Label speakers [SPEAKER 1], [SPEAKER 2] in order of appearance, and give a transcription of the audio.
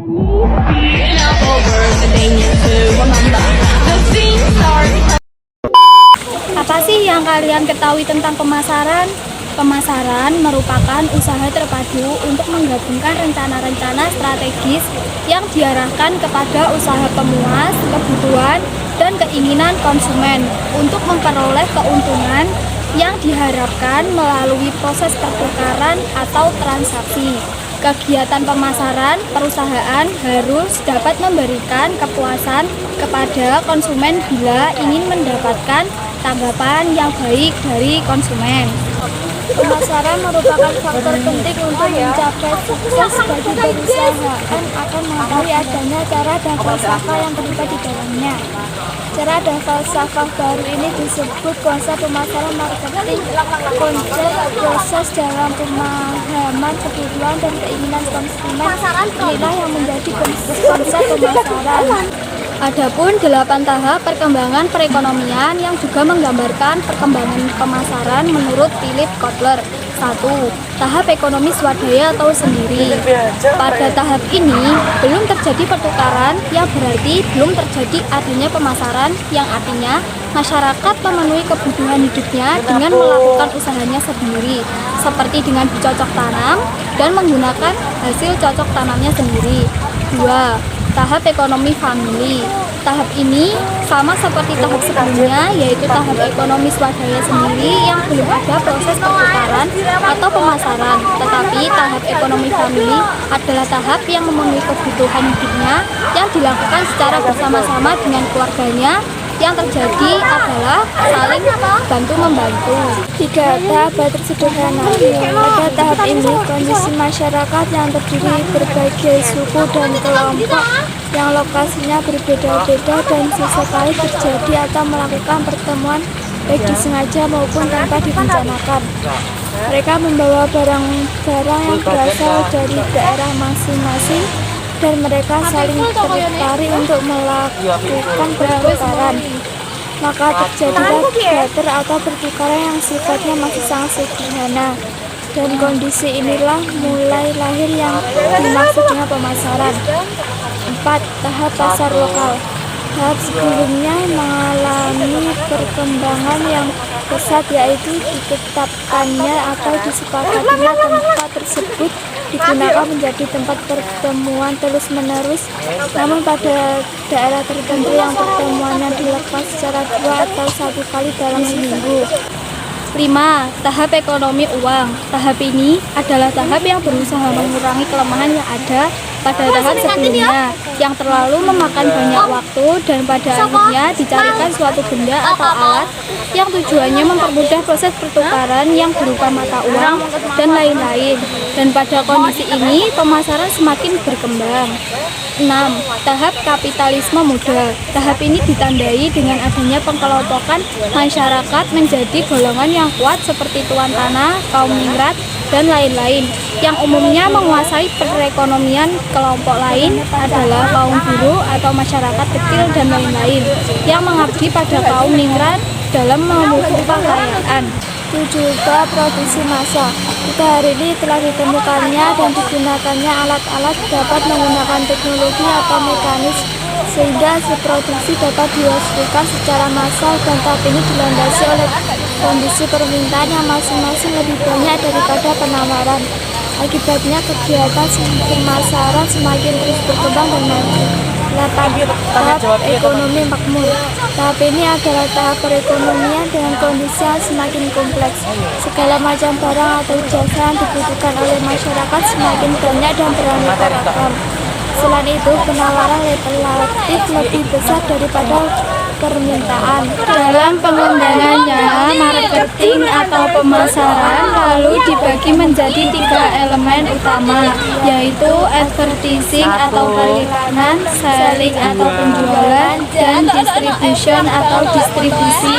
[SPEAKER 1] Apa sih yang kalian ketahui tentang pemasaran? Pemasaran merupakan usaha terpadu untuk menggabungkan rencana-rencana strategis yang diarahkan kepada usaha pemuas kebutuhan dan keinginan konsumen untuk memperoleh keuntungan yang diharapkan melalui proses pertukaran atau transaksi. Kegiatan pemasaran perusahaan harus dapat memberikan kepuasan kepada konsumen bila ingin mendapatkan tanggapan yang baik dari konsumen. Pemasaran merupakan faktor penting untuk mencapai sukses bagi perusahaan akan mengetahui adanya cara dan falsafah yang terlibat di dalamnya. Cara dan falsafah baru ini disebut konsep pemasaran marketing. Konsep proses dalam pemahaman kebutuhan dan keinginan konsumen inilah yang menjadi konsep pemasaran. Adapun 8 tahap perkembangan perekonomian yang juga menggambarkan perkembangan pemasaran menurut Philip Kotler. 1. Tahap ekonomi swadaya atau sendiri. Pada tahap ini belum terjadi pertukaran, yang berarti belum terjadi adanya pemasaran, yang artinya masyarakat memenuhi kebutuhan hidupnya dengan melakukan usahanya sendiri, seperti dengan bercocok tanam dan menggunakan hasil cocok tanamnya sendiri. 2. Tahap ekonomi famili. Tahap ini sama seperti tahap sebelumnya, yaitu tahap ekonomi swadaya sendiri yang belum ada proses pertukaran atau pemasaran. Tetapi tahap ekonomi famili adalah tahap yang memenuhi kebutuhan hidupnya yang dilakukan secara bersama-sama dengan keluarganya. Yang terjadi adalah saling bantu-membantu. 3. Tahap tersederhana. Pada tahap ini, kondisi masyarakat yang terdiri berbagai suku dan kelompok yang lokasinya berbeda-beda dan sesekali terjadi atau melakukan pertemuan baik disengaja maupun tanpa direncanakan. Mereka membawa barang-barang yang berasal dari daerah masing-masing dan mereka saling tertarik untuk melakukan pertukaran. Maka terjadilah barter atau pertukaran yang sifatnya masih sangat sederhana. Dan kondisi inilah mulai lahir yang dimaksud dengan pemasaran. 4. Tahap pasar lokal. Tahap sebelumnya mengalami perkembangan yang pesat, yaitu ditetapkannya atau disepakatinya tempat tersebut digunakan menjadi tempat pertemuan terus-menerus, namun pada daerah tertentu yang pertemuannya dilakukan secara 2 atau 1 kali dalam seminggu. 5. Tahap ekonomi uang. Tahap ini adalah tahap yang berusaha mengurangi kelemahan yang ada pada tahap sebelumnya, yang terlalu memakan banyak waktu dan pada akhirnya dicarikan suatu benda atau alat yang tujuannya mempermudah proses pertukaran yang berupa mata uang dan lain-lain. Dan pada kondisi ini pemasaran semakin berkembang. 6. Tahap kapitalisme muda. Tahap ini ditandai dengan adanya pengkelompokan masyarakat menjadi golongan yang kuat seperti tuan tanah, kaum ningrat, dan lain-lain. Yang umumnya menguasai perekonomian. Kelompok lain adalah kaum buruh atau masyarakat kecil dan lain-lain yang mengabdi pada kaum ningrat dalam mengumpulkan kekayaan. 7. Produksi massa. Pada hari ini telah ditemukannya dan digunakannya alat-alat dapat menggunakan teknologi atau mekanis sehingga produksi dapat dilakukan secara massal, dan tahap ini dilandasi oleh kondisi permintaan yang masing-masing lebih banyak daripada penawaran. Akibatnya kegiatan pemasaran semakin terus berkembang dan maju. 8. Tahap ekonomi makmur. Tahap ini adalah tahap perekonomian dengan kondisi yang semakin kompleks. Segala macam barang atau jasa yang dibutuhkan oleh masyarakat semakin banyak dan beraneka ragam. Selain itu, penawaran relatif lebih besar daripada permintaan. Dalam pengembangannya, marketing atau pemasaran lalu dibagi menjadi 3 elemen utama, yaitu advertising atau periklanan, selling atau penjualan, dan distribution atau distribusi.